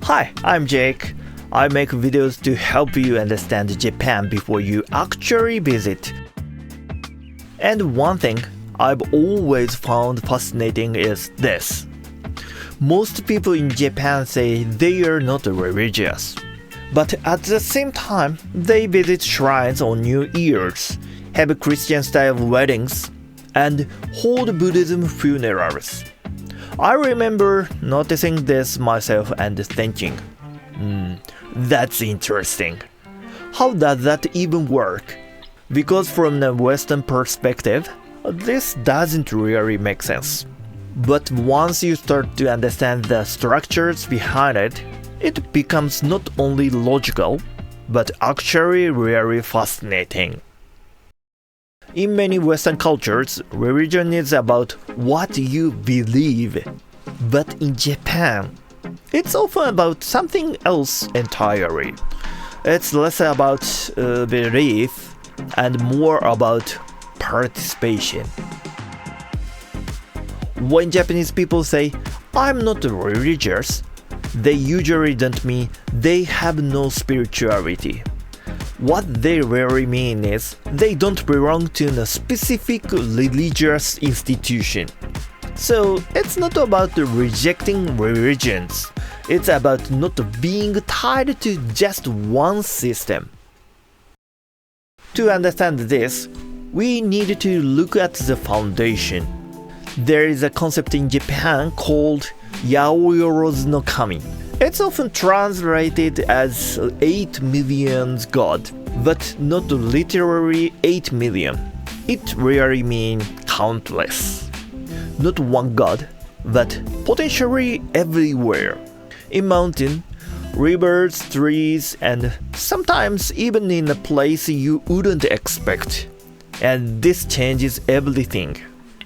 Hi, I'm Jake. I make videos to help you understand Japan before you actually visit. And one thing I've always found fascinating is this. Most people in Japan say they are not religious. But at the same time, they visit shrines on New Year's, have Christian-style weddings, and hold Buddhism funerals. I remember noticing this myself and thinking, that's interesting. How does that even work? Because from the Western perspective, this doesn't really make sense. But once you start to understand the structures behind it, it becomes not only logical, but actually really fascinating. In many Western cultures, religion is about what you believe. But in Japan, it's often about something else entirely. It's less about belief and more about participation. When Japanese people say, "I'm not religious," they usually don't mean they have no spirituality. What they really mean is they don't belong to a specific religious institution. So it's not about rejecting religions. It's about not being tied to just one system. To understand this, we need to look at the foundation. There is a concept in Japan called Yaoyorozu no Kami. It's often translated as 8 million God, but not literally 8 million. It really means countless. Not one God, but potentially everywhere. In mountain, rivers, trees, and sometimes even in a place you wouldn't expect. And this changes everything.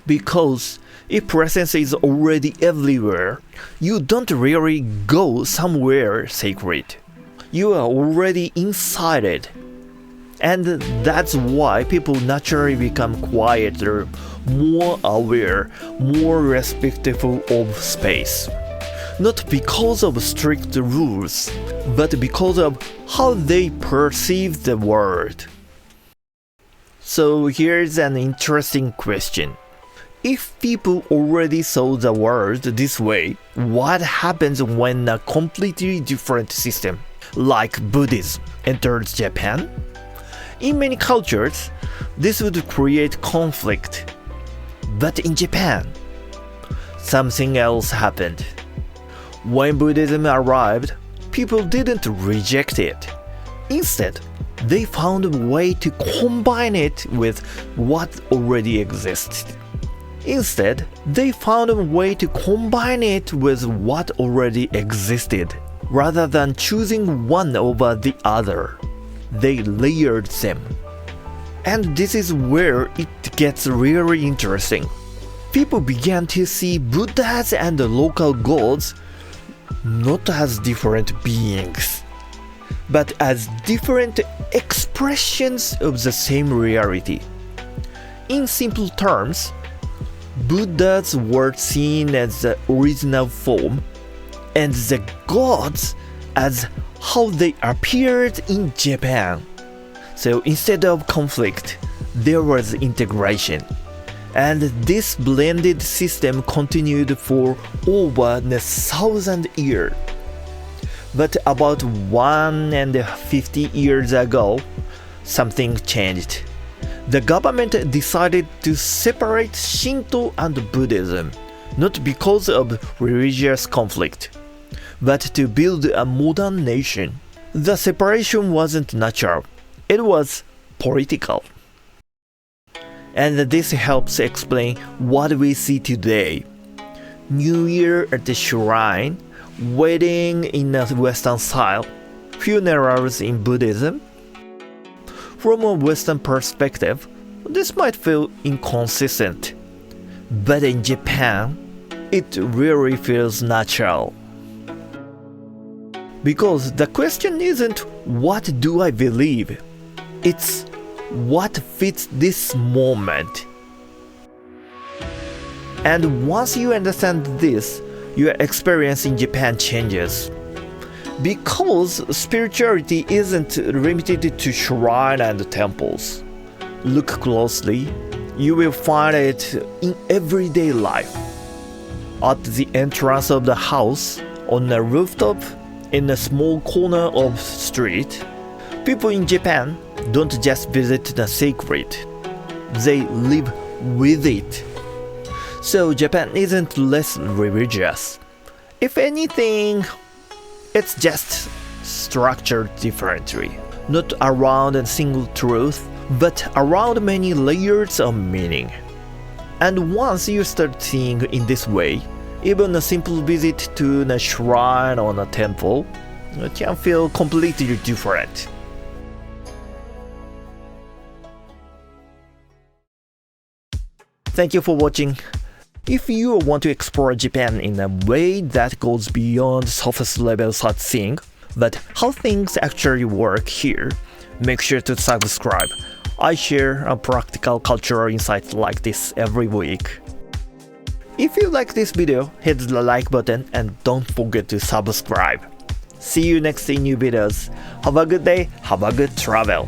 Because if presence is already everywhere, you don't really go somewhere sacred. You are already inside it. And that's why people naturally become quieter, more aware, more respectful of space. Not because of strict rules, but because of how they perceive the world. So here's an interesting question. If people already saw the world this way, what happens when a completely different system, like Buddhism, enters Japan? In many cultures, this would create conflict. But in Japan, something else happened. When Buddhism arrived, people didn't reject it. Instead, they found a way to combine it with what already existed. Instead, they found a way to combine it with what already existed. Rather than choosing one over the other, they layered them. And this is where it gets really interesting. People began to see Buddhas and the local gods not as different beings, but as different expressions of the same reality. In simple terms, Buddhas were seen as the original form, and the gods as how they appeared in Japan. So instead of conflict, there was integration. And this blended system continued for over 1,000 years. But about 150 years ago, something changed. The government decided to separate Shinto and Buddhism, not because of religious conflict, but to build a modern nation. The separation wasn't natural, it was political. And this helps explain what we see today. New Year at the shrine, wedding in a Western style, funerals in Buddhism. From a Western perspective, this might feel inconsistent. But in Japan, it really feels natural. Because the question isn't what do I believe? It's what fits this moment. And once you understand this, your experience in Japan changes. Because spirituality isn't limited to shrine and temples. Look closely, you will find it in everyday life. At the entrance of the house, on a rooftop, in a small corner of street, people in Japan don't just visit the sacred, they live with it. So Japan isn't less religious. If anything, it's just structured differently. Not around a single truth, but around many layers of meaning. And once you start seeing in this way, even a simple visit to a shrine or a temple can feel completely different. Thank you for watching. If you want to explore Japan in a way that goes beyond surface level sightseeing, but how things actually work here, make sure to subscribe. I share a practical cultural insights like this every week. If you like this video, hit the like button and don't forget to subscribe. See you next in new videos. Have a good day, have a good travel.